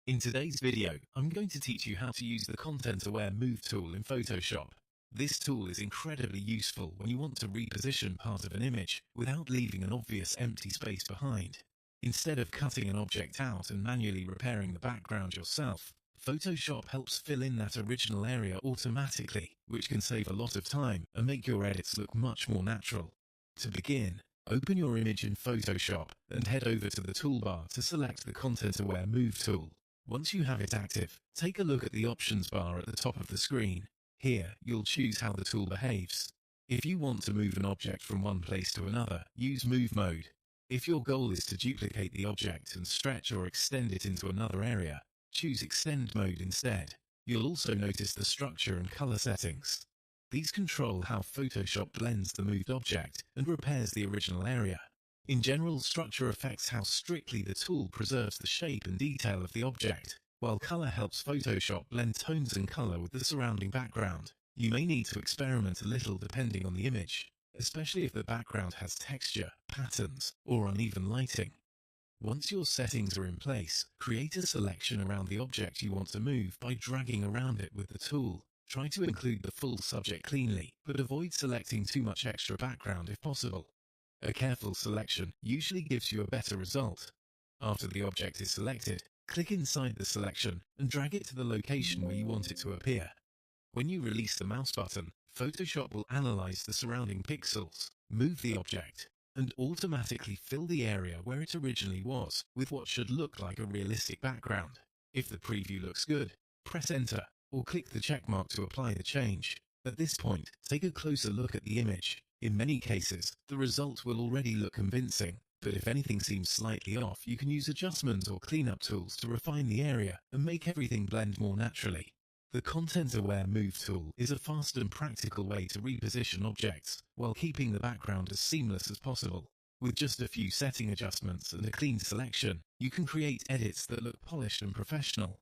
In today's video, I'm going to teach you how to use the Content-Aware Move tool in Photoshop. This tool is incredibly useful when you want to reposition part of an image without leaving an obvious empty space behind. Instead of cutting an object out and manually repairing the background yourself, Photoshop helps fill in that original area automatically, which can save a lot of time and make your edits look much more natural. To begin, open your image in Photoshop and head over to the toolbar to select the Content-Aware Move tool. Once you have it active, take a look at the options bar at the top of the screen. Here, you'll choose how the tool behaves. If you want to move an object from one place to another, use Move mode. If your goal is to duplicate the object and stretch or extend it into another area, choose Extend mode instead. You'll also notice the structure and color settings. These control how Photoshop blends the moved object and repairs the original area. In general, structure affects how strictly the tool preserves the shape and detail of the object, while color helps Photoshop blend tones and color with the surrounding background. You may need to experiment a little depending on the image, especially if the background has texture, patterns, or uneven lighting. Once your settings are in place, create a selection around the object you want to move by dragging around it with the tool. Try to include the full subject cleanly, but avoid selecting too much extra background if possible. A careful selection usually gives you a better result. After the object is selected, click inside the selection and drag it to the location where you want it to appear. When you release the mouse button, Photoshop will analyze the surrounding pixels, move the object, and automatically fill the area where it originally was with what should look like a realistic background. If the preview looks good, press Enter, or click the checkmark to apply the change. At this point, take a closer look at the image. In many cases, the result will already look convincing, but if anything seems slightly off, you can use adjustment or cleanup tools to refine the area and make everything blend more naturally. The Content-Aware Move tool is a fast and practical way to reposition objects while keeping the background as seamless as possible. With just a few setting adjustments and a clean selection, you can create edits that look polished and professional.